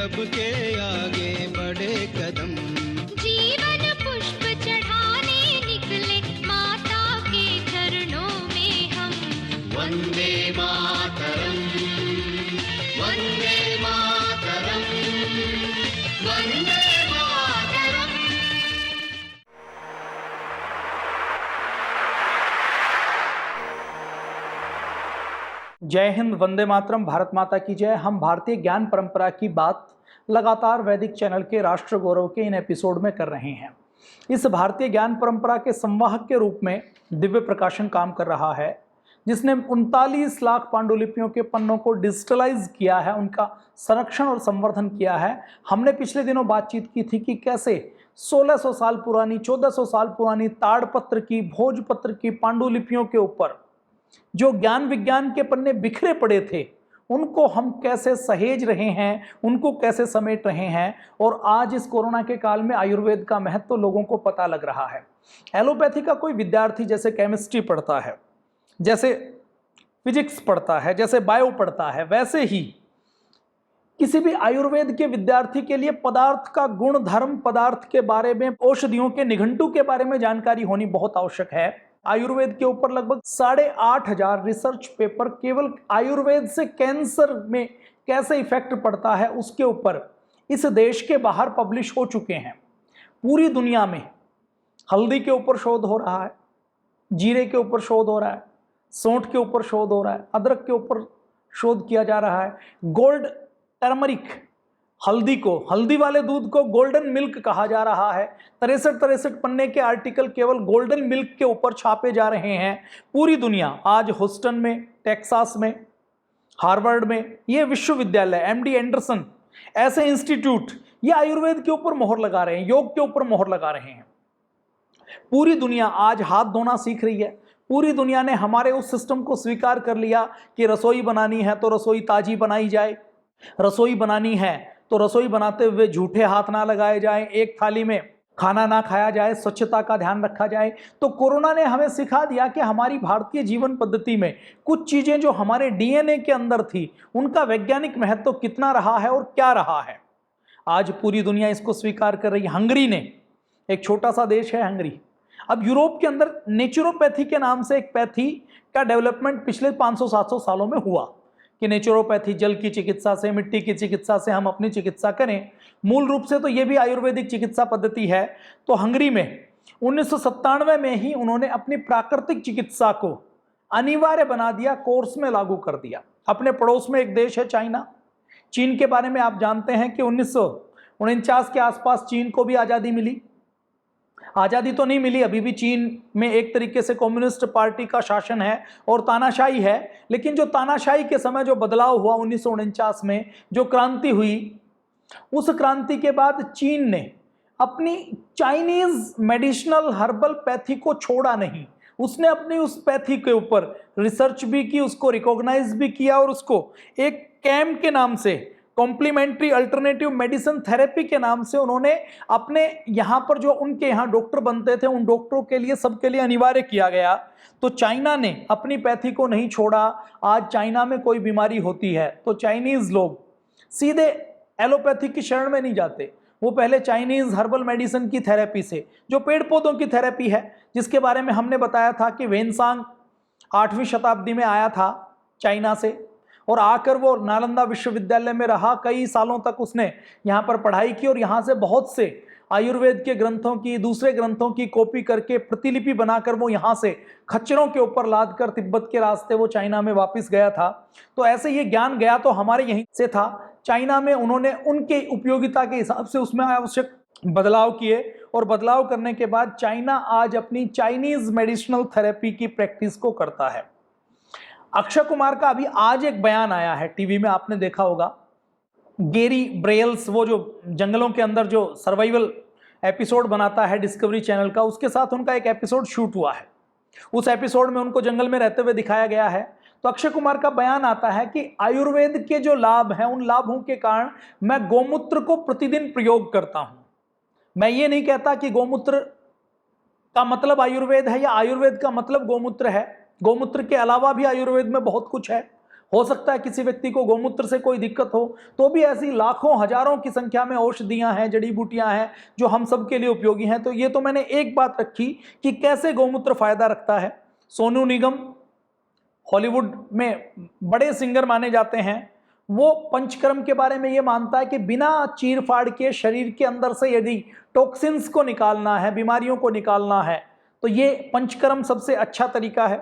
सबके आगे बढ़े कदम। जीवन पुष्प चढ़ाने निकले माता के चरणों में हम। वंदे मातरम, वंदे मातरम, वंदे मातरम। जय हिंद, वंदे मातरम, भारत माता की जय। हम भारतीय ज्ञान परंपरा की बात लगातार वैदिक चैनल के राष्ट्र गौरव के इन एपिसोड में कर रहे हैं। इस भारतीय ज्ञान परंपरा के संवाहक के रूप में दिव्य प्रकाशन काम कर रहा है, जिसने 39 लाख पांडुलिपियों के पन्नों को डिजिटलाइज किया है, उनका संरक्षण और संवर्धन किया है। हमने पिछले दिनों बातचीत की थी कि कैसे 1600 साल पुरानी, 1400 साल पुरानी ताड़पत्र की, भोजपत्र की पांडुलिपियों के ऊपर जो ज्ञान विज्ञान के पन्ने बिखरे पड़े थे, उनको हम कैसे सहेज रहे हैं, उनको कैसे समेट रहे हैं। और आज इस कोरोना के काल में आयुर्वेद का महत्व लोगों को पता लग रहा है। एलोपैथी का कोई विद्यार्थी जैसे केमिस्ट्री पढ़ता है, जैसे फिजिक्स पढ़ता है, जैसे बायो पढ़ता है, वैसे ही किसी भी आयुर्वेद के विद्यार्थी के लिए पदार्थ का गुण धर्म, पदार्थ के बारे में, औषधियों के निघंटु के बारे में जानकारी होनी बहुत आवश्यक है। आयुर्वेद के ऊपर लगभग 8,500 रिसर्च पेपर केवल आयुर्वेद से कैंसर में कैसे इफेक्ट पड़ता है उसके ऊपर इस देश के बाहर पब्लिश हो चुके हैं। पूरी दुनिया में हल्दी के ऊपर शोध हो रहा है, जीरे के ऊपर शोध हो रहा है, सौंठ के ऊपर शोध हो रहा है, अदरक के ऊपर शोध किया जा रहा है। गोल्ड टर्मरिक, हल्दी को, हल्दी वाले दूध को गोल्डन मिल्क कहा जा रहा है। 63 पन्ने के आर्टिकल केवल गोल्डन मिल्क के ऊपर छापे जा रहे हैं। पूरी दुनिया आज ह्यूस्टन में, टेक्सास में, हार्वर्ड में, ये विश्वविद्यालय, MD एंडरसन, ऐसे इंस्टीट्यूट ये आयुर्वेद के ऊपर मोहर लगा रहे हैं, योग के ऊपर मोहर लगा रहे हैं। पूरी दुनिया आज हाथ धोना सीख रही है। पूरी दुनिया ने हमारे उस सिस्टम को स्वीकार कर लिया कि रसोई बनानी है तो रसोई ताजी बनाई जाए, रसोई बनानी है तो रसोई बनाते हुए झूठे हाथ ना लगाए जाएं, एक थाली में खाना ना खाया जाए, स्वच्छता का ध्यान रखा जाए। तो कोरोना ने हमें सिखा दिया कि हमारी भारतीय जीवन पद्धति में कुछ चीजें जो हमारे DNA के अंदर थी, उनका वैज्ञानिक महत्व कितना रहा है और क्या रहा है। आज पूरी दुनिया इसको स्वीकार कर रही है। हंगरी ने, एक छोटा सा देश है हंगरी, अब यूरोप के अंदर नेचुरोपैथी के नाम से एक पैथी का डेवलपमेंट पिछले 500-700 सालों में हुआ कि नेचुरोपैथी, जल की चिकित्सा से, मिट्टी की चिकित्सा से हम अपनी चिकित्सा करें। मूल रूप से तो ये भी आयुर्वेदिक चिकित्सा पद्धति है। तो हंगरी में 1997 में ही उन्होंने अपनी प्राकृतिक चिकित्सा को अनिवार्य बना दिया, कोर्स में लागू कर दिया। अपने पड़ोस में एक देश है चाइना। चीन के बारे में आप जानते हैं कि 1949 के आसपास चीन को भी आज़ादी मिली। आज़ादी तो नहीं मिली, अभी भी चीन में एक तरीके से कम्युनिस्ट पार्टी का शासन है और तानाशाही है। लेकिन जो तानाशाही के समय जो बदलाव हुआ 1949 में, जो क्रांति हुई, उस क्रांति के बाद चीन ने अपनी चाइनीज मेडिसिनल हर्बल पैथी को छोड़ा नहीं। उसने अपनी उस पैथी के ऊपर रिसर्च भी की, उसको रिकॉग्नाइज भी किया और उसको एक कैम के नाम से, कॉम्प्लीमेंट्री अल्टरनेटिव मेडिसिन थेरेपी के नाम से उन्होंने अपने यहाँ पर जो उनके यहाँ डॉक्टर बनते थे, उन डॉक्टरों के लिए, सबके लिए अनिवार्य किया गया। तो चाइना ने अपनी पैथी को नहीं छोड़ा। आज चाइना में कोई बीमारी होती है तो चाइनीज लोग सीधे एलोपैथी की शरण में नहीं जाते, वो पहले चाइनीज हर्बल मेडिसिन की थेरेपी से, जो पेड़ पौधों की थेरेपी है, जिसके बारे में हमने बताया था कि वेनसांग 8वीं शताब्दी में आया था चाइना से और आकर वो नालंदा विश्वविद्यालय में रहा। कई सालों तक उसने यहाँ पर पढ़ाई की और यहाँ से बहुत से आयुर्वेद के ग्रंथों की, दूसरे ग्रंथों की कॉपी करके, प्रतिलिपि बनाकर वो यहाँ से खच्चरों के ऊपर लाद कर तिब्बत के रास्ते वो चाइना में वापस गया था। तो ऐसे ये ज्ञान गया तो हमारे यहीं से था। चाइना में उन्होंने उनके उपयोगिता के हिसाब से उसमें आवश्यक बदलाव किए और बदलाव करने के बाद चाइना आज अपनी चाइनीज मेडिसिनल थेरेपी की प्रैक्टिस को करता है। अक्षय कुमार का अभी आज एक बयान आया है, टीवी में आपने देखा होगा। गेरी ब्रेयल्स, वो जो जंगलों के अंदर जो सर्वाइवल एपिसोड बनाता है डिस्कवरी चैनल का, उसके साथ उनका एक एपिसोड शूट हुआ है। उस एपिसोड में उनको जंगल में रहते हुए दिखाया गया है। तो अक्षय कुमार का बयान आता है कि आयुर्वेद के जो लाभ हैं, उन लाभों के कारण मैं गोमूत्र को प्रतिदिन प्रयोग करता हूं। मैं ये नहीं कहता कि गोमूत्र का मतलब आयुर्वेद है या आयुर्वेद का मतलब गोमूत्र है। गोमूत्र के अलावा भी आयुर्वेद में बहुत कुछ है। हो सकता है किसी व्यक्ति को गोमूत्र से कोई दिक्कत हो, तो भी ऐसी लाखों हजारों की संख्या में औषधियां हैं, जड़ी बूटियां हैं जो हम सब के लिए उपयोगी हैं। तो ये तो मैंने एक बात रखी कि कैसे गोमूत्र फायदा रखता है। सोनू निगम हॉलीवुड में बड़े सिंगर माने जाते हैं, वो पंचकर्म के बारे में ये मानता है कि बिना चीर फाड़ के शरीर के अंदर से यदि टॉक्सिन्स को निकालना है, बीमारियों को निकालना है, तो ये पंचकर्म सबसे अच्छा तरीका है।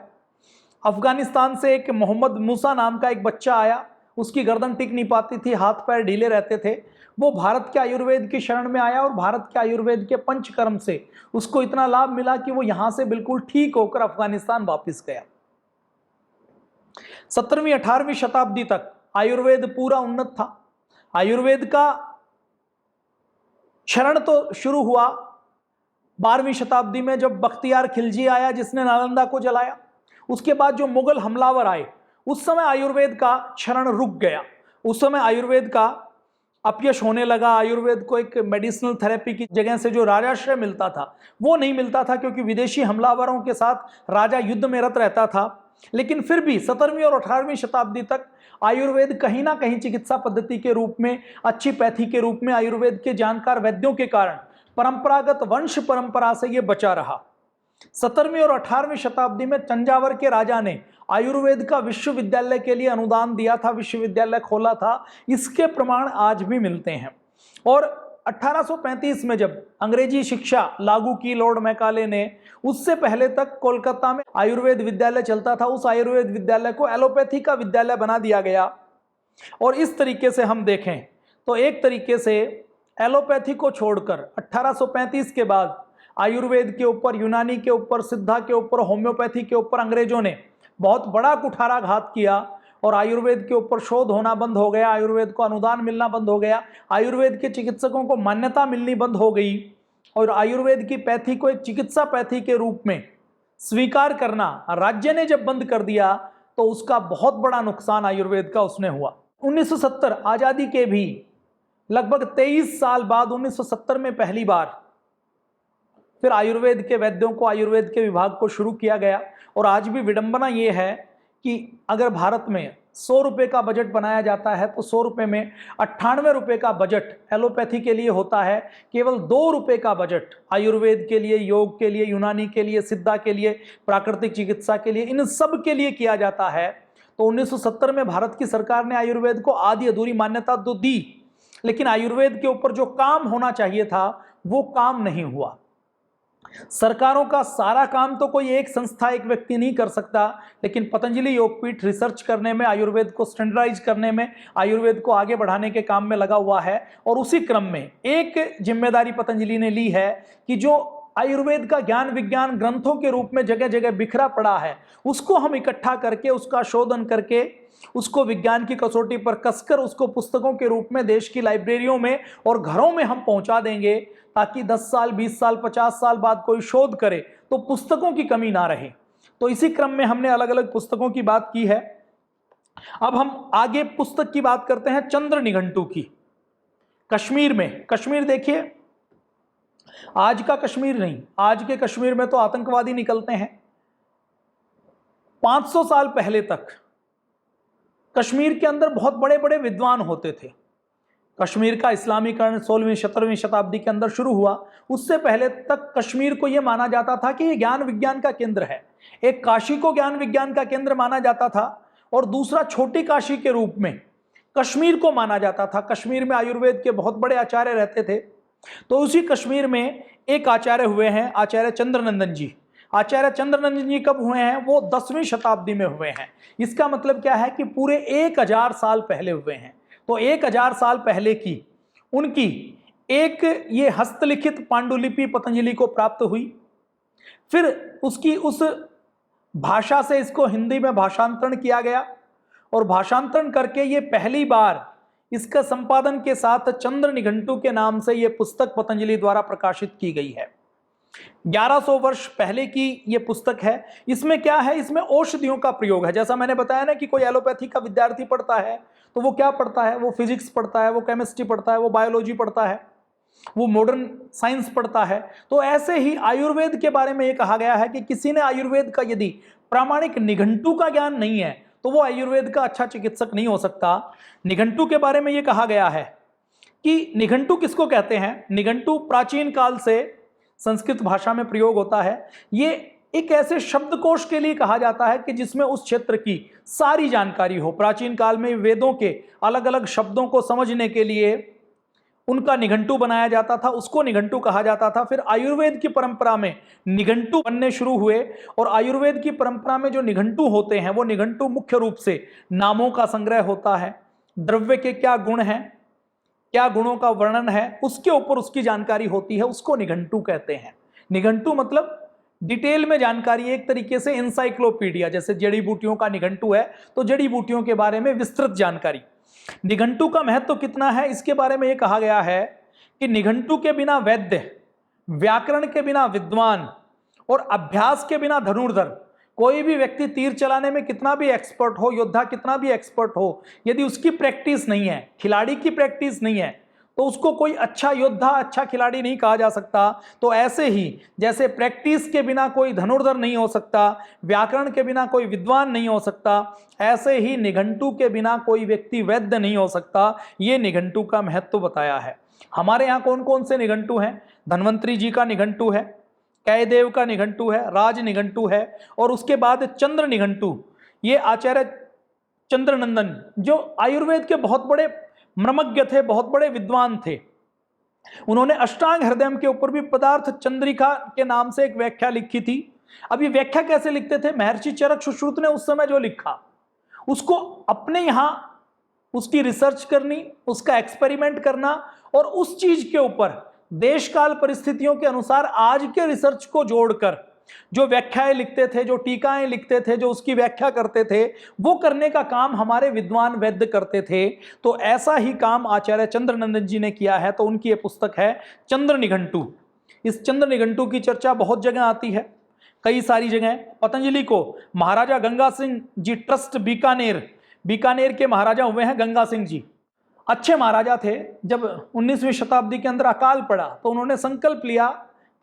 अफगानिस्तान से एक मोहम्मद मूसा नाम का एक बच्चा आया, उसकी गर्दन टिक नहीं पाती थी, हाथ पैर ढीले रहते थे। वो भारत के आयुर्वेद की शरण में आया और भारत के आयुर्वेद के पंचकर्म से उसको इतना लाभ मिला कि वो यहां से बिल्कुल ठीक होकर अफगानिस्तान वापस गया। 17वीं 18वीं शताब्दी तक आयुर्वेद पूरा उन्नत था। आयुर्वेद का क्षरण तो शुरू हुआ 12वीं शताब्दी में, जब बख्तियार खिलजी आया जिसने नालंदा को जलाया। उसके बाद जो मुगल हमलावर आए, उस समय आयुर्वेद का क्षरण रुक गया। उस समय आयुर्वेद का अपयश होने लगा। आयुर्वेद को एक मेडिसिनल थेरेपी की जगह से जो राजाश्रय मिलता था वो नहीं मिलता था, क्योंकि विदेशी हमलावरों के साथ राजा युद्ध में रत रहता था। लेकिन फिर भी 17वीं और 18वीं शताब्दी तक आयुर्वेद कहीं ना कहीं चिकित्सा पद्धति के रूप में, अच्छी पैथी के रूप में, आयुर्वेद के जानकार वैद्यों के कारण परंपरागत वंश परंपरा से यह बचा रहा। 17वीं और 18वीं शताब्दी में तंजावर के राजा ने आयुर्वेद का विश्वविद्यालय के लिए अनुदान दिया था, विश्वविद्यालय खोला था। इसके प्रमाण आज भी मिलते हैं। और 1835 में जब अंग्रेजी शिक्षा लागू की लॉर्ड मैकाले ने, उससे पहले तक कोलकाता में आयुर्वेद विद्यालय चलता था। उस आयुर्वेद विद्यालय को एलोपैथी का विद्यालय बना दिया गया। और इस तरीके से हम देखें तो एक तरीके से एलोपैथी को छोड़कर 1835 के बाद आयुर्वेद के ऊपर, यूनानी के ऊपर, सिद्धा के ऊपर, होम्योपैथी के ऊपर अंग्रेजों ने बहुत बड़ा कुठाराघात किया और आयुर्वेद के ऊपर शोध होना बंद हो गया, आयुर्वेद को अनुदान मिलना बंद हो गया, आयुर्वेद के चिकित्सकों को मान्यता मिलनी बंद हो गई और आयुर्वेद की पैथी को एक चिकित्सा पैथी के रूप में स्वीकार करना राज्य ने जब बंद कर दिया तो उसका बहुत बड़ा नुकसान आयुर्वेद का उसने हुआ। 1970 आज़ादी के भी लगभग 23 साल बाद 1970 में पहली बार फिर आयुर्वेद के वैद्यों को, आयुर्वेद के विभाग को शुरू किया गया। और आज भी विडंबना ये है कि अगर भारत में 100 रुपये का बजट बनाया जाता है तो 100 रुपये में 98 रुपये का बजट एलोपैथी के लिए होता है। केवल 2 रुपये का बजट आयुर्वेद के लिए, योग के लिए, यूनानी के लिए, सिद्धा के लिए, प्राकृतिक चिकित्सा के लिए, इन सब के लिए किया जाता है। तो 1970 में भारत की सरकार ने आयुर्वेद को आधी अधूरी मान्यता तो दी, लेकिन आयुर्वेद के ऊपर जो काम होना चाहिए था वो काम नहीं हुआ। सरकारों का सारा काम तो कोई एक संस्था, एक व्यक्ति नहीं कर सकता, लेकिन पतंजलि योगपीठ रिसर्च करने में, आयुर्वेद को स्टैंडर्डाइज करने में, आयुर्वेद को आगे बढ़ाने के काम में लगा हुआ है। और उसी क्रम में एक जिम्मेदारी पतंजलि ने ली है कि जो आयुर्वेद का ज्ञान विज्ञान ग्रंथों के रूप में जगह जगह बिखरा पड़ा है, उसको हम इकट्ठा करके, उसका शोधन करके, उसको विज्ञान की कसौटी पर कसकर उसको पुस्तकों के रूप में देश की लाइब्रेरियों में और घरों में हम पहुंचा देंगे, ताकि 10 साल, 20 साल, 50 साल बाद कोई शोध करे तो पुस्तकों की कमी ना रहे। तो इसी क्रम में हमने अलग अलग पुस्तकों की बात की है। अब हम आगे पुस्तक की बात करते हैं चंद्र निघंटू की। कश्मीर में, कश्मीर देखिए, आज का कश्मीर नहीं, आज के कश्मीर में तो आतंकवादी निकलते हैं। 500 साल पहले तक कश्मीर के अंदर बहुत बड़े बड़े विद्वान होते थे। कश्मीर का इस्लामीकरण 16वीं 17वीं शताब्दी के अंदर शुरू हुआ। उससे पहले तक कश्मीर को यह माना जाता था कि यह ज्ञान विज्ञान का केंद्र है। एक काशी को ज्ञान विज्ञान का केंद्र माना जाता था और दूसरा छोटी काशी के रूप में कश्मीर को माना जाता था। कश्मीर में आयुर्वेद के बहुत बड़े आचार्य रहते थे। तो उसी कश्मीर में एक आचार्य हुए हैं, आचार्य चंद्रनंदन जी। आचार्य चंद्रनंदन जी कब हुए हैं? वो 10वीं शताब्दी में हुए हैं। इसका मतलब क्या है कि पूरे 1000 साल पहले हुए हैं। तो 1000 साल पहले की उनकी एक ये हस्तलिखित पांडुलिपि पतंजलि को प्राप्त हुई। फिर उसकी उस भाषा से इसको हिंदी में भाषांतरण किया गया और भाषांतरण करके ये पहली बार इसका संपादन के साथ चंद्र निघंटू के नाम से ये पुस्तक पतंजलि द्वारा प्रकाशित की गई है। 1100 वर्ष पहले की ये पुस्तक है। इसमें क्या है? इसमें औषधियों का प्रयोग है। जैसा मैंने बताया ना कि कोई एलोपैथी का विद्यार्थी पढ़ता है तो वो क्या पढ़ता है? वो फिजिक्स पढ़ता है, वो केमिस्ट्री पढ़ता है, वो बायोलॉजी पढ़ता है, वो मॉडर्न साइंस पढ़ता है। तो ऐसे ही आयुर्वेद के बारे में ये कहा गया है कि किसी ने आयुर्वेद का यदि प्रामाणिक निघंटू का ज्ञान नहीं है तो तो वो आयुर्वेद का अच्छा चिकित्सक नहीं हो सकता। निघंटु के बारे में ये कहा गया है कि निघंटु किसको कहते हैं। निघंटु प्राचीन काल से संस्कृत भाषा में प्रयोग होता है। ये एक ऐसे शब्दकोश के लिए कहा जाता है कि जिसमें उस क्षेत्र की सारी जानकारी हो। प्राचीन काल में वेदों के अलग अलग शब्दों को समझने के लिए उनका निघंटु बनाया जाता था, उसको निघंटु कहा जाता था। फिर आयुर्वेद की परंपरा में निघंटु बनने शुरू हुए और आयुर्वेद की परंपरा में जो निघंटु होते हैं वो निघंटु मुख्य रूप से नामों का संग्रह होता है। द्रव्य के क्या गुण हैं, क्या गुणों का वर्णन है, उसके ऊपर उसकी जानकारी होती है, उसको निघंटु कहते हैं। निघंटु मतलब डिटेल में जानकारी, एक तरीके से इंसाइक्लोपीडिया। जैसे जड़ी बूटियों का निघंटु है तो जड़ी बूटियों के बारे में विस्तृत जानकारी। निघंटु का महत्व कितना है इसके बारे में यह कहा गया है कि निघंटु के बिना वैद्य, व्याकरण के बिना विद्वान और अभ्यास के बिना धनुर्धर, कोई भी व्यक्ति तीर चलाने में कितना भी एक्सपर्ट हो, योद्धा कितना भी एक्सपर्ट हो, यदि उसकी प्रैक्टिस नहीं है, खिलाड़ी की प्रैक्टिस नहीं है, तो उसको कोई अच्छा योद्धा, अच्छा खिलाड़ी नहीं कहा जा सकता। तो ऐसे ही जैसे प्रैक्टिस के बिना कोई धनुर्धर नहीं हो सकता, व्याकरण के बिना कोई विद्वान नहीं हो सकता, ऐसे ही निघंटु के बिना कोई व्यक्ति वैद्य नहीं हो सकता। ये निघंटु का महत्व बताया है। हमारे यहाँ कौन कौन से निघंटु हैं? धन्वंतरी जी का निघंटु है, कैदेव का निघंटु है, राज निघंटु है, और उसके बाद चंद्र निघंटु। ये आचार्य चंद्रनंदन जो आयुर्वेद के बहुत बड़े मर्मज्ञ थे, बहुत बड़े विद्वान थे, उन्होंने अष्टांग हृदय के ऊपर भी पदार्थ चंद्रिका के नाम से एक व्याख्या लिखी थी। अब ये व्याख्या कैसे लिखते थे? महर्षि चरक सुश्रुत ने उस समय जो लिखा उसको अपने यहां उसकी रिसर्च करनी, उसका एक्सपेरिमेंट करना और उस चीज के ऊपर देश काल परिस्थितियों के अनुसार आज के रिसर्च को जोड़कर जो व्याख्याएं लिखते थे, जो टीकाएं लिखते थे, जो उसकी व्याख्या करते थे, वो करने का काम हमारे विद्वान वैद्य करते थे। तो ऐसा ही काम आचार्य चंद्रनंदन जी ने किया है। तो उनकी ये पुस्तक है चंद्र निघंटु। इस चंद्र निघंटु की चर्चा बहुत जगह आती है, कई सारी जगह। पतंजलि को महाराजा गंगा सिंह जी ट्रस्ट बीकानेर के महाराजा हुए हैं गंगा सिंह जी। अच्छे महाराजा थे। जब 19वीं शताब्दी के अंदर अकाल पड़ा तो उन्होंने संकल्प लिया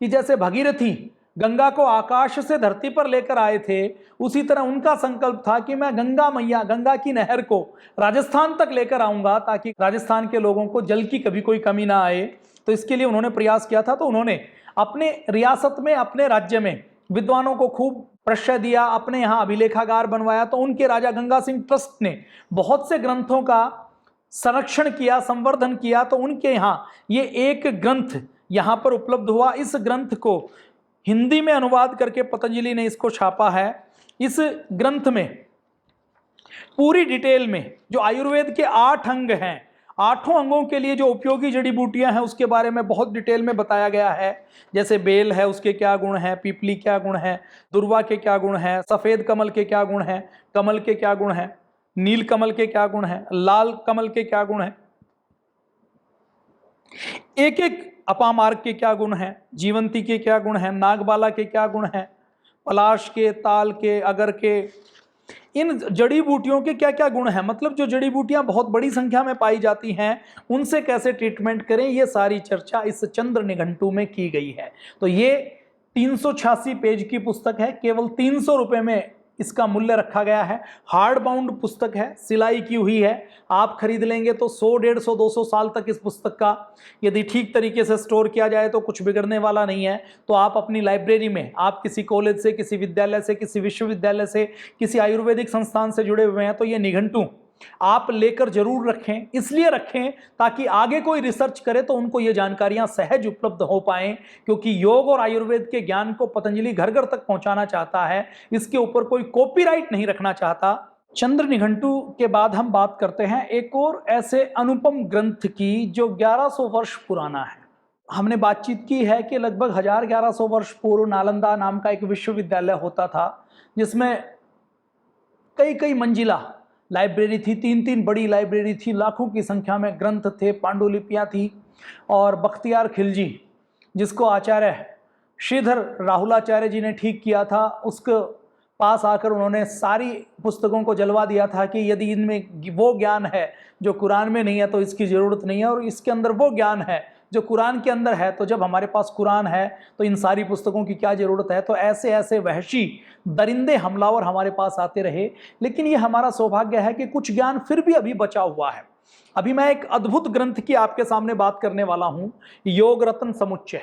कि जैसे भगीरथी गंगा को आकाश से धरती पर लेकर आए थे, उसी तरह उनका संकल्प था कि मैं गंगा मैया, गंगा की नहर को राजस्थान तक लेकर आऊंगा ताकि राजस्थान के लोगों को जल की कभी कोई कमी ना आए। तो इसके लिए उन्होंने प्रयास किया था। तो उन्होंने अपने रियासत में, अपने राज्य में विद्वानों को खूब प्रश्रय दिया, अपने यहाँ अभिलेखागार बनवाया। तो उनके राजा गंगा सिंह ट्रस्ट ने बहुत से ग्रंथों का संरक्षण किया, संवर्धन किया। तो उनके यहाँ ये एक ग्रंथ यहाँ पर उपलब्ध हुआ। इस ग्रंथ को हिंदी में अनुवाद करके पतंजलि ने इसको छापा है। इस ग्रंथ में पूरी डिटेल में जो आयुर्वेद के 8 अंग हैं, 8 अंगों के लिए जो उपयोगी जड़ी बूटियां हैं उसके बारे में बहुत डिटेल में बताया गया है। जैसे बेल है, उसके क्या गुण हैं, पीपली क्या गुण है, दुर्वा के क्या गुण हैं, सफेद कमल के क्या गुण हैं, कमल के क्या गुण हैं, नील कमल के क्या गुण हैं, लाल कमल के क्या गुण हैं, एक एक अपामार्ग के क्या गुण हैं, जीवंती के क्या गुण हैं, नागबाला के क्या गुण हैं, पलाश के, ताल के, अगर के, इन जड़ी बूटियों के क्या क्या गुण हैं। मतलब जो जड़ी बूटियां बहुत बड़ी संख्या में पाई जाती हैं उनसे कैसे ट्रीटमेंट करें, ये सारी चर्चा इस चंद्र निघंटु में की गई है। तो ये 386 पेज की पुस्तक है। केवल 300 रुपये में इसका मूल्य रखा गया है। हार्ड बाउंड पुस्तक है, सिलाई की हुई है। आप खरीद लेंगे तो 100, 150, 200 साल तक इस पुस्तक का यदि ठीक तरीके से स्टोर किया जाए तो कुछ बिगड़ने वाला नहीं है। तो आप अपनी लाइब्रेरी में, आप किसी कॉलेज से, किसी विद्यालय से, किसी विश्वविद्यालय से, किसी आयुर्वेदिक संस्थान से जुड़े हुए हैं तो ये निघंटु आप लेकर जरूर रखें। इसलिए रखें ताकि आगे कोई रिसर्च करे तो उनको ये जानकारियां सहज उपलब्ध हो पाएं, क्योंकि योग और आयुर्वेद के ज्ञान को पतंजलि घर घर तक पहुंचाना चाहता है। इसके ऊपर कोई कॉपीराइट नहीं रखना चाहता। चंद्र निघंटु के बाद हम बात करते हैं एक और ऐसे अनुपम ग्रंथ की जो 1100 वर्ष पुराना है। हमने बातचीत की है कि लगभग 1100 वर्ष पूर्व नालंदा नाम का एक विश्वविद्यालय होता था जिसमें कई कई मंजिला लाइब्रेरी थी, 3 बड़ी लाइब्रेरी थी, लाखों की संख्या में ग्रंथ थे, पांडुलिपियां थी। और बख्तियार खिलजी, जिसको आचार्य श्रीधर राहुलाचार्य जी ने ठीक किया था, उसके पास आकर उन्होंने सारी पुस्तकों को जलवा दिया था कि यदि इनमें वो ज्ञान है जो कुरान में नहीं है तो इसकी ज़रूरत नहीं है, और इसके अंदर वो ज्ञान है जो कुरान के अंदर है, तो जब हमारे पास कुरान है तो इन सारी पुस्तकों की क्या ज़रूरत है। तो ऐसे ऐसे वहशी दरिंदे हमलावर हमारे पास आते रहे, लेकिन ये हमारा सौभाग्य है कि कुछ ज्ञान फिर भी अभी बचा हुआ है। अभी मैं एक अद्भुत ग्रंथ की आपके सामने बात करने वाला हूं, योग रत्न समुच्चय।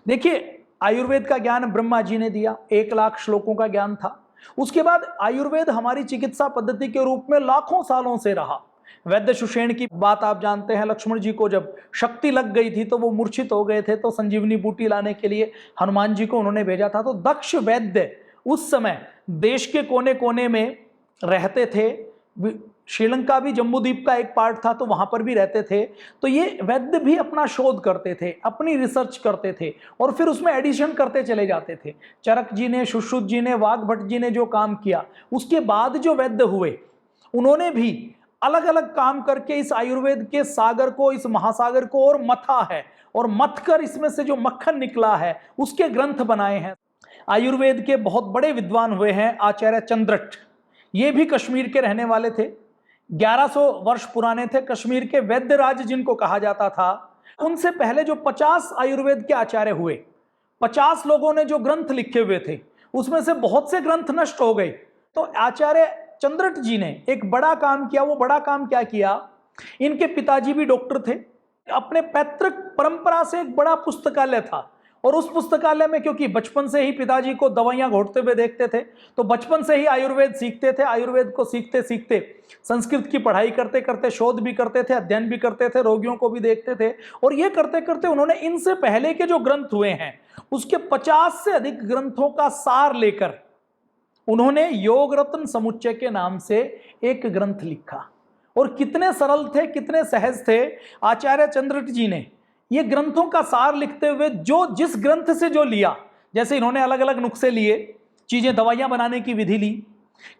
देखिए, आयुर्वेद का ज्ञान ब्रह्मा जी ने दिया, 1 लाख श्लोकों का ज्ञान था। उसके बाद आयुर्वेद हमारी चिकित्सा पद्धति के रूप में लाखों सालों से रहा। वैद्य सुषेण की बात आप जानते हैं, लक्ष्मण जी को जब शक्ति लग गई थी तो वो मूर्छित हो गए थे, तो संजीवनी बूटी लाने के लिए हनुमान जी को उन्होंने भेजा था। तो दक्ष वैद्य उस समय देश के कोने कोने में रहते थे। श्रीलंका भी जम्बूद्वीप का एक पार्ट था, तो वहां पर भी रहते थे। तो ये वैद्य भी अपना शोध करते थे, अपनी रिसर्च करते थे और फिर उसमें एडिशन करते चले जाते थे। चरक जी ने, सुश्रुत जी ने, वाघभट्ट जी ने जो काम किया, उसके बाद जो वैद्य हुए उन्होंने भी अलग अलग काम करके इस आयुर्वेद के सागर को, इस महासागर को और मथा है, और मथ कर इसमें से जो मक्खन निकला है उसके ग्रंथ बनाए हैं। आयुर्वेद के बहुत बड़े विद्वान हुए हैं आचार्य चंद्रट। ये भी कश्मीर के रहने वाले थे, 1100 वर्ष पुराने थे। कश्मीर के वैद्यराज जिनको कहा जाता था, उनसे पहले जो 50 आयुर्वेद के आचार्य हुए, 50 लोगों ने जो ग्रंथ लिखे हुए थे, उसमें से बहुत से ग्रंथ नष्ट हो गए। तो आचार्य चंद्रट जी ने एक बड़ा काम किया। वो बड़ा काम क्या किया, इनके पिताजी भी डॉक्टर थे, अपने पैतृक परंपरा से एक बड़ा पुस्तकालय था, और उस पुस्तकालय में क्योंकि बचपन से ही पिताजी को दवाइयां घोटते हुए देखते थे, तो बचपन से ही आयुर्वेद सीखते थे। आयुर्वेद को सीखते सीखते संस्कृत की पढ़ाई करते करते शोध भी करते थे, अध्ययन भी करते थे, रोगियों को भी देखते थे, और ये करते करते उन्होंने इनसे पहले के जो ग्रंथ हुए हैं उसके 50 से अधिक ग्रंथों का सार लेकर उन्होंने योग रत्न समुच्चय के नाम से एक ग्रंथ लिखा। और कितने सरल थे, कितने सहज थे आचार्य चंद्रट जी ने ये ग्रंथों का सार लिखते हुए। जो जिस ग्रंथ से जो लिया, जैसे इन्होंने अलग अलग नुस्खे लिए, चीजें, दवाइयां बनाने की विधि ली।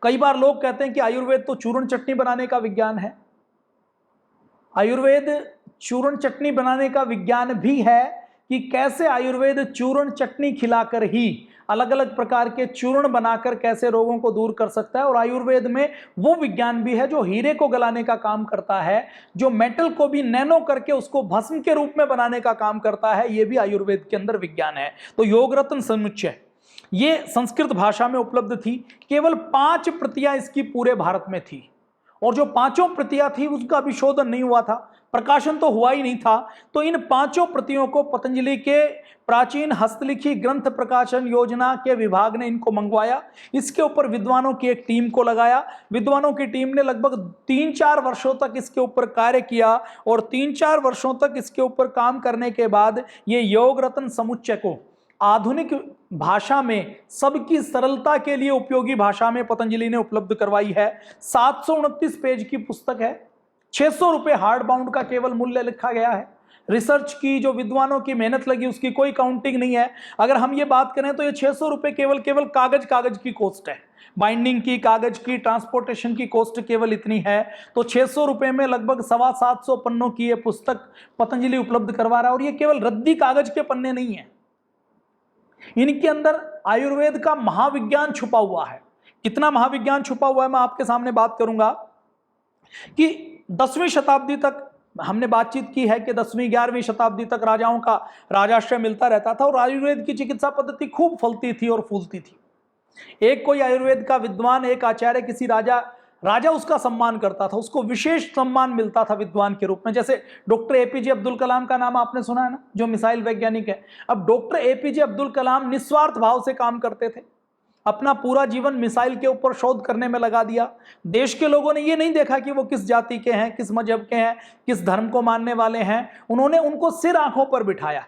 कई बार लोग कहते हैं कि आयुर्वेद तो चूर्ण चटनी बनाने का विज्ञान है। आयुर्वेद चूर्ण चटनी बनाने का विज्ञान भी है कि कैसे आयुर्वेद चूर्ण चटनी खिलाकर ही अलग अलग प्रकार के चूर्ण बनाकर कैसे रोगों को दूर कर सकता है। और आयुर्वेद में वो विज्ञान भी है जो हीरे को गलाने का काम करता है, जो मेटल को भी नैनो करके उसको भस्म के रूप में बनाने का काम करता है। ये भी आयुर्वेद के अंदर विज्ञान है। तो योग रत्न समुच्चय ये संस्कृत भाषा में उपलब्ध थी। केवल 5 प्रतियां इसकी पूरे भारत में थी, और जो 5 प्रतियां थी उसका भी शोधन नहीं हुआ था, प्रकाशन तो हुआ ही नहीं था। तो इन 5 प्रतियों को पतंजलि के प्राचीन हस्तलिखी ग्रंथ प्रकाशन योजना के विभाग ने इनको मंगवाया। इसके ऊपर विद्वानों की एक टीम को लगाया। विद्वानों की टीम ने लगभग 3-4 वर्षों तक इसके ऊपर कार्य किया, और 3-4 वर्षों तक इसके ऊपर काम करने के बाद ये योग रत्न समुच्चय को आधुनिक भाषा में, सबकी सरलता के लिए उपयोगी भाषा में पतंजलि ने उपलब्ध करवाई है। 729 पेज की पुस्तक है। 600 रुपये हार्ड बाउंड का केवल मूल्य लिखा गया है। रिसर्च की जो विद्वानों की मेहनत लगी उसकी कोई काउंटिंग नहीं है। अगर हम ये बात करें तो ये 600 रुपये केवल कागज की कॉस्ट है, बाइंडिंग की, कागज की, ट्रांसपोर्टेशन की कॉस्ट केवल इतनी है। तो 600 रुपये में लगभग 725 पन्नों की ये पुस्तक पतंजलि उपलब्ध करवा रहा है। और ये केवल रद्दी कागज के पन्ने नहीं है, इनके अंदर आयुर्वेद का महाविज्ञान छुपा हुआ है। कितना महाविज्ञान छुपा हुआ है मैं आपके सामने बात करूंगा। कि 10वीं शताब्दी तक हमने बातचीत की है कि 10वीं 11वीं शताब्दी तक राजाओं का राजाश्रय मिलता रहता था, और आयुर्वेद की चिकित्सा पद्धति खूब फलती थी और फूलती थी। एक कोई आयुर्वेद का विद्वान, एक आचार्य, किसी राजा उसका सम्मान करता था, उसको विशेष सम्मान मिलता था विद्वान के रूप में। जैसे डॉक्टर एपीजे अब्दुल कलाम का नाम आपने सुना है ना, जो मिसाइल वैज्ञानिक है। अब डॉक्टर एपीजे अब्दुल कलाम निस्वार्थ भाव से काम करते थे, अपना पूरा जीवन मिसाइल के ऊपर शोध करने में लगा दिया। देश के लोगों ने ये नहीं देखा कि वो किस जाति के हैं, किस मजहब के हैं, किस धर्म को मानने वाले हैं। उन्होंने उनको सिर आंखों पर बिठाया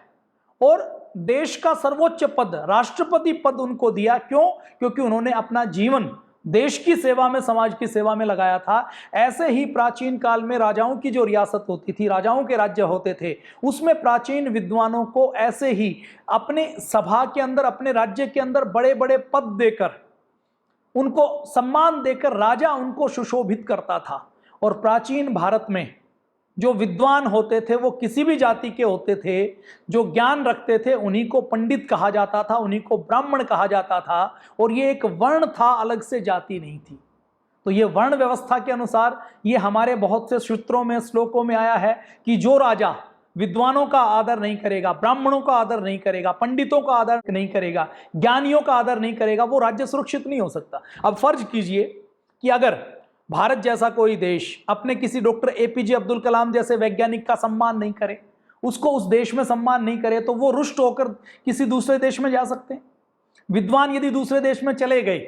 और देश का सर्वोच्च पद, राष्ट्रपति पद उनको दिया। क्यों? क्योंकि उन्होंने अपना जीवन देश की सेवा में, समाज की सेवा में लगाया था। ऐसे ही प्राचीन काल में राजाओं की जो रियासत होती थी, राजाओं के राज्य होते थे, उसमें प्राचीन विद्वानों को ऐसे ही अपने सभा के अंदर, अपने राज्य के अंदर बड़े बड़े पद देकर, उनको सम्मान देकर राजा उनको सुशोभित करता था। और प्राचीन भारत में जो विद्वान होते थे वो किसी भी जाति के होते थे, जो ज्ञान रखते थे उन्हीं को पंडित कहा जाता था, उन्हीं को ब्राह्मण कहा जाता था। और ये एक वर्ण था, अलग से जाति नहीं थी। तो ये वर्ण व्यवस्था के अनुसार ये हमारे बहुत से सूत्रों में, श्लोकों में आया है कि जो राजा विद्वानों का आदर नहीं करेगा, ब्राह्मणों का आदर नहीं करेगा, पंडितों का आदर नहीं करेगा, ज्ञानियों का आदर नहीं करेगा, वो राज्य सुरक्षित नहीं हो सकता। अब फर्ज कीजिए कि अगर भारत जैसा कोई देश अपने किसी डॉक्टर एपीजे अब्दुल कलाम जैसे वैज्ञानिक का सम्मान नहीं करे, उसको उस देश में सम्मान नहीं करे, तो वो रुष्ट होकर किसी दूसरे देश में जा सकते हैं। विद्वान यदि दूसरे देश में चले गए,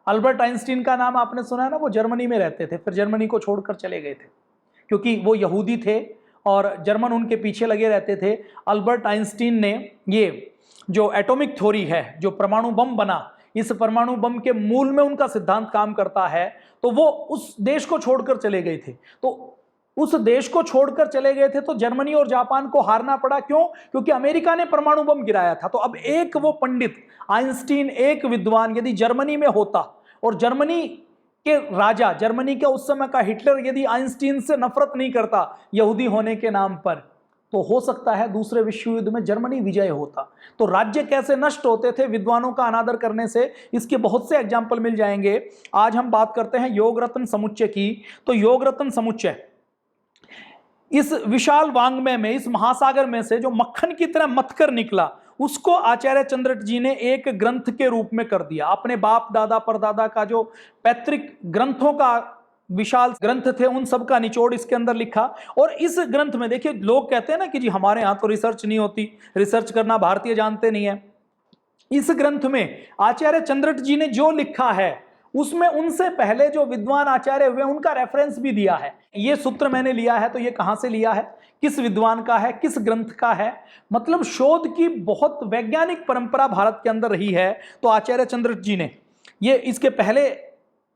अल्बर्ट आइंस्टीन का नाम आपने सुना है ना, वो जर्मनी में रहते थे, फिर जर्मनी को छोड़कर चले गए थे क्योंकि वो यहूदी थे और जर्मन उनके पीछे लगे रहते थे। अल्बर्ट आइंस्टीन ने ये जो एटॉमिक थ्योरी है, जो परमाणु बम बना, इस परमाणु बम के मूल में उनका सिद्धांत काम करता है, तो वो उस देश को छोड़कर चले गए थे। तो उस देश को छोड़कर चले गए थे तो जर्मनी और जापान को हारना पड़ा। क्यों? क्योंकि अमेरिका ने परमाणु बम गिराया था। तो अब एक वो पंडित आइंस्टीन, एक विद्वान यदि जर्मनी में होता और जर्मनी के राजा, जर्मनी के उस समय का हिटलर यदि आइंस्टीन से नफरत नहीं करता यहूदी होने के नाम पर, तो हो सकता है दूसरे विश्व युद्ध में जर्मनी विजय होता। तो राज्य कैसे नष्ट होते थे विद्वानों का अनादर करने से, इसके बहुत से एग्जाम्पल मिल जाएंगे। आज हम बात करते हैं योग रत्न समुच्चय की। तो योग रत्न समुच्चय इस विशाल वांग्मय में, इस महासागर में से जो मक्खन की तरह मथकर निकला, उसको आचार्य चंद्रट जी ने एक ग्रंथ के रूप में कर दिया। अपने बाप दादा परदादा का जो पैतृक ग्रंथों का विशाल ग्रंथ थे, उन सब का निचोड़ इसके अंदर लिखा। और इस ग्रंथ में देखिए, लोग कहते हैं ना कि जी हमारे यहाँ तो रिसर्च नहीं होती, रिसर्च करना भारतीय जानते नहीं है। इस ग्रंथ में आचार्य चंद्रट जी ने जो लिखा है उसमें उनसे पहले जो विद्वान आचार्य हुए उनका रेफरेंस भी दिया है। ये सूत्र मैंने लिया है, तो ये कहां से लिया है, किस विद्वान का है, किस ग्रंथ का है, मतलब शोध की बहुत वैज्ञानिक परंपरा भारत के अंदर रही है। तो आचार्य चंद्रट जी ने ये, इसके पहले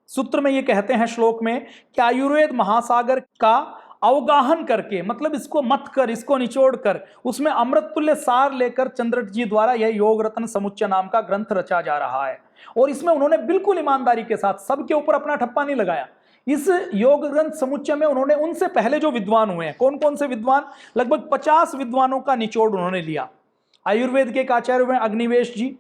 सूत्र में ये कहते हैं श्लोक में कि आयुर्वेद महासागर का अवगाहन करके, मतलब इसको मथ कर, इसको निचोड़ कर, उसमें अमृत तुल्य सार लेकर चंद्रट जी द्वारा यह योग रत्न समुच्चय नाम का ग्रंथ रचा जा रहा है। और इसमें उन्होंने बिल्कुल ईमानदारी के साथ, सबके ऊपर अपना ठप्पा नहीं लगाया। इस योग ग्रंथ समुच्चय में उन्होंने उनसे पहले जो विद्वान हुए हैं, कौन कौन से विद्वान, लगभग 50 विद्वानों का निचोड़ उन्होंने लिया। आयुर्वेद के एक आचार्य हुए अग्निवेश जी,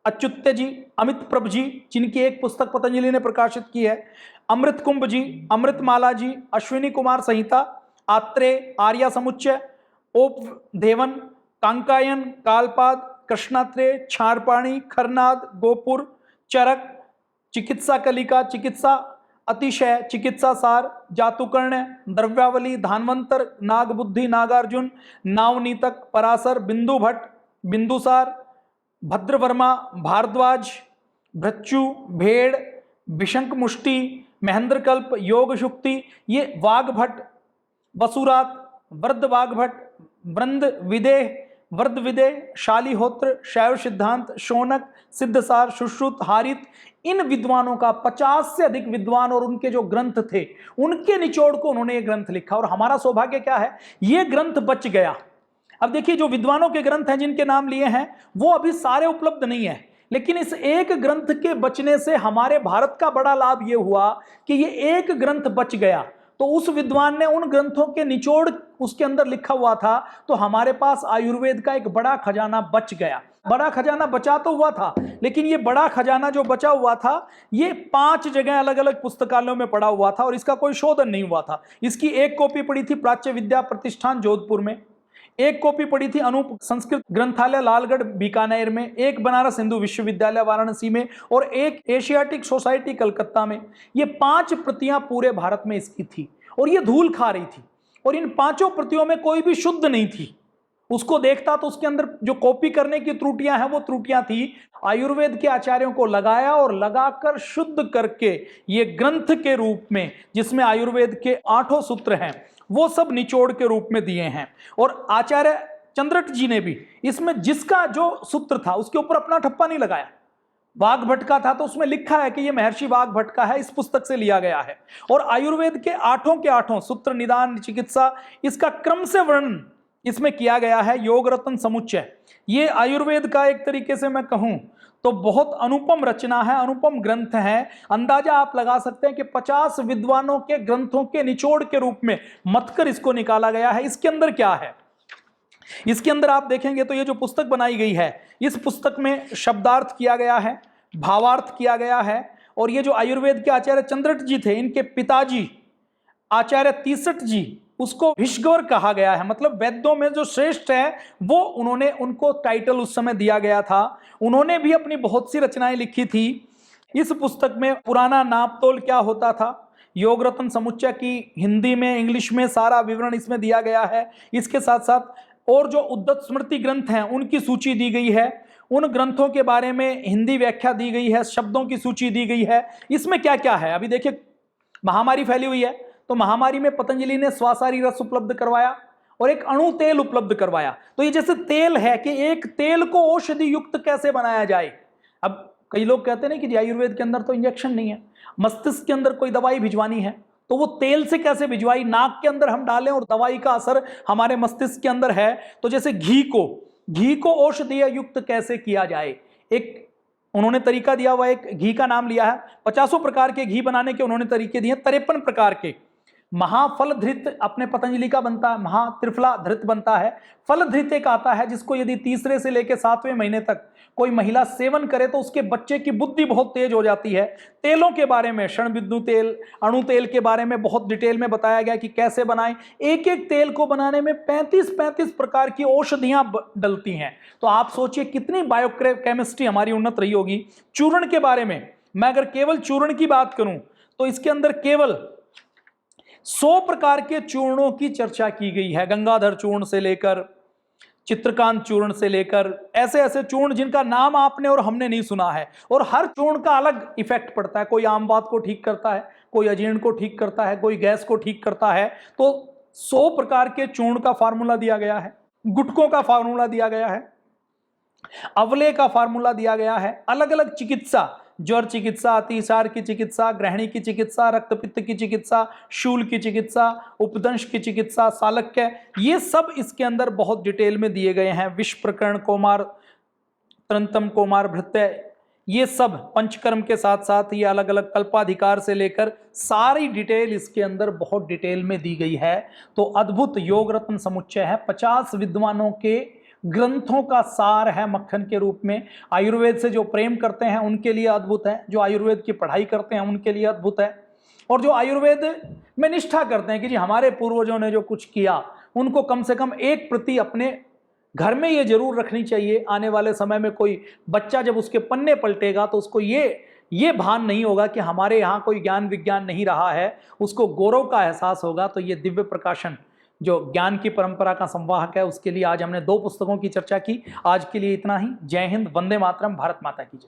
अच्युत्य जी, अमित प्रभ जी, जिनकी एक पुस्तक पतंजलि ने प्रकाशित की है, अमृत कुंभ जी, अमृतमाला जी, अश्विनी कुमार संहिता, आत्रेय, आर्या समुच्चय, ओप देवन, कांकायन, कालपाद, कृष्णात्रेय, क्षारपाणी, खरनाद, गोपुर, चरक, चिकित्सा कलिका, चिकित्सा अतिशय, चिकित्सा सार, जातुकर्ण, द्रव्यावली, धानवंतर, नागबुद्धि, नागार्जुन, नावनीतक, पराशर, बिंदु भट्ट, बिंदुसार, भद्रवर्मा, भारद्वाज, भृत्यु, भेड़, विशंक मुष्टि, महेंद्रकल्प, योग शुक्ति, ये वाघभट्ट, वसुरात, वृद्ध वाघभट्ट, वृंद विदेह, वर्द विदेह, शालिहोत्र, शैव सिद्धांत, शौनक, सिद्धसार, सुश्रुत, हारित, इन विद्वानों का 50 से अधिक विद्वान और उनके जो ग्रंथ थे, उनके निचोड़ को उन्होंने ये ग्रंथ लिखा। और हमारा सौभाग्य क्या है, ये ग्रंथ बच गया। अब देखिए, जो विद्वानों के ग्रंथ हैं जिनके नाम लिए हैं, वो अभी सारे उपलब्ध नहीं है, लेकिन इस एक ग्रंथ के बचने से हमारे भारत का बड़ा लाभ ये हुआ कि ये एक ग्रंथ बच गया। तो उस विद्वान ने उन ग्रंथों के निचोड़ उसके अंदर लिखा हुआ था, तो हमारे पास आयुर्वेद का एक बड़ा खजाना बच गया। बड़ा खजाना बचा तो हुआ था, लेकिन ये बड़ा खजाना जो बचा हुआ था, ये 5 जगह अलग अलग पुस्तकालयों में पड़ा हुआ था और इसका कोई शोधन नहीं हुआ था। इसकी एक कॉपी पड़ी थी प्राच्य विद्या प्रतिष्ठान जोधपुर में, एक कॉपी पड़ी थी अनूप संस्कृत ग्रंथालय लालगढ़ बीकानेर में, एक बनारस हिंदू विश्वविद्यालय वाराणसी में और एक एशियाटिक सोसाइटी कलकत्ता में। ये 5 प्रतियां पूरे भारत में इसकी थी और ये धूल खा रही थी। और इन 5 प्रतियों में कोई भी शुद्ध नहीं थी। उसको देखता तो उसके अंदर जो कॉपी करने की त्रुटियां हैं वो त्रुटियां थी। आयुर्वेद के आचार्यों को लगाया और लगाकर शुद्ध करके ये ग्रंथ के रूप में, जिसमें आयुर्वेद के 8 सूत्र हैं, वो सब निचोड़ के रूप में दिए हैं। और आचार्य चंद्रट जी ने भी इसमें जिसका जो सूत्र था उसके ऊपर अपना ठप्पा नहीं लगाया। वाघभट्ट का था तो उसमें लिखा है कि ये महर्षि वाघभट्ट का है, इस पुस्तक से लिया गया है। और आयुर्वेद के 8 सूत्र, निदान, चिकित्सा, इसका क्रम से वर्णन इसमें किया गया है। योग रत्न समुच्चय ये आयुर्वेद का एक तरीके से मैं कहूं तो बहुत अनुपम रचना है, अनुपम ग्रंथ है। अंदाजा आप लगा सकते हैं कि 50 विद्वानों के ग्रंथों के निचोड़ के रूप में मतकर इसको निकाला गया है। इसके अंदर क्या है, इसके अंदर आप देखेंगे तो ये जो पुस्तक बनाई गई है, इस पुस्तक में शब्दार्थ किया गया है, भावार्थ किया गया है। और ये जो आयुर्वेद के आचार्य चंद्रट जी थे, इनके पिताजी आचार्य तीसठ जी उसको भिष्गवर कहा गया है, मतलब वैद्यों में जो श्रेष्ठ है वो उन्होंने, उनको टाइटल उस समय दिया गया था। उन्होंने भी अपनी बहुत सी रचनाएं लिखी थी। इस पुस्तक में पुराना नापतोल क्या होता था, योग रत्न समुच्चय की हिंदी में इंग्लिश में सारा विवरण इसमें दिया गया है। इसके साथ साथ और जो उद्धत स्मृति ग्रंथ हैं उनकी सूची दी गई है, उन ग्रंथों के बारे में हिंदी व्याख्या दी गई है, शब्दों की सूची दी गई है। इसमें क्या क्या है, अभी देखिए महामारी फैली हुई है, तो महामारी में पतंजलि ने स्वासारी रस उपलब्ध करवाया और एक अणु तेल उपलब्ध करवाया। तो ये जैसे तेल है कि एक तेल को औषधि युक्त कैसे बनाया जाए। अब कई लोग कहते हैं कि जी आयुर्वेद के अंदर तो इंजेक्शन नहीं है, मस्तिष्क के अंदर कोई दवाई भिजवानी है तो वो तेल से कैसे भिजवाई, नाक के अंदर हम डालें और दवाई का असर हमारे मस्तिष्क के अंदर है। तो जैसे घी को औषधीय युक्त कैसे किया जाए, एक उन्होंने तरीका दिया हुआ, एक घी का नाम लिया है। 50 प्रकार के घी बनाने के उन्होंने तरीके दिए, 53 प्रकार के। महाफल धृत अपने पतंजलि का बनता है, महात्रिफला धृत बनता है। फल धृत एक आता है जिसको यदि तीसरे से लेकर 7वें महीने तक कोई महिला सेवन करे तो उसके बच्चे की बुद्धि बहुत तेज हो जाती है। तेलों के बारे में क्षण बिंदु तेल, अणु तेल के बारे में बहुत डिटेल में बताया गया कि कैसे बनाएं। एक एक तेल को बनाने में 35 प्रकार की औषधियां डलती हैं। तो आप सोचिए कितनी बायोकेमिस्ट्री हमारी उन्नत रही होगी। चूर्ण के बारे में मैं अगर केवल चूर्ण की बात करूं तो इसके अंदर केवल 100 प्रकार के चूर्णों की चर्चा की गई है। गंगाधर चूर्ण से लेकर चित्रकांत चूर्ण से लेकर ऐसे ऐसे चूर्ण जिनका नाम आपने और हमने नहीं सुना है, और हर चूर्ण का अलग इफेक्ट पड़ता है। कोई आम बात को ठीक करता है, कोई अजीर्ण को ठीक करता है, कोई गैस को ठीक करता है। तो 100 प्रकार के चूर्ण का फार्मूला दिया गया है, गुटकों का फार्मूला दिया गया है, अवले का फार्मूला दिया गया है। अलग अलग चिकित्सा, ज्वर चिकित्सा, अतिसार की चिकित्सा, ग्रहणी की चिकित्सा, रक्तपित्त की चिकित्सा, शूल की चिकित्सा, उपदंश की चिकित्सा, सालक्य, ये सब इसके अंदर बहुत डिटेल में दिए गए हैं। विष प्रकरण, कौमार, त्रंतम, कौमार, भृत्य, ये सब पंचकर्म के साथ साथ ये अलग अलग कल्पाधिकार से लेकर सारी डिटेल इसके अंदर बहुत डिटेल में दी गई है। तो अद्भुत योग रत्न समुच्चय है, 50 विद्वानों के ग्रंथों का सार है मक्खन के रूप में। आयुर्वेद से जो प्रेम करते हैं उनके लिए अद्भुत है, जो आयुर्वेद की पढ़ाई करते हैं उनके लिए अद्भुत है, और जो आयुर्वेद में निष्ठा करते हैं कि जी हमारे पूर्वजों ने जो कुछ किया उनको कम से कम एक प्रति अपने घर में ये जरूर रखनी चाहिए। आने वाले समय में कोई बच्चा जब उसके पन्ने पलटेगा तो उसको ये भान नहीं होगा कि हमारे यहाँ कोई ज्ञान विज्ञान नहीं रहा है, उसको गौरव का एहसास होगा। तो ये दिव्य प्रकाशन जो ज्ञान की परंपरा का संवाहक है, उसके लिए आज हमने 2 पुस्तकों की चर्चा की। आज के लिए इतना ही। जय हिंद, वंदे मातरम, भारत माता की जय।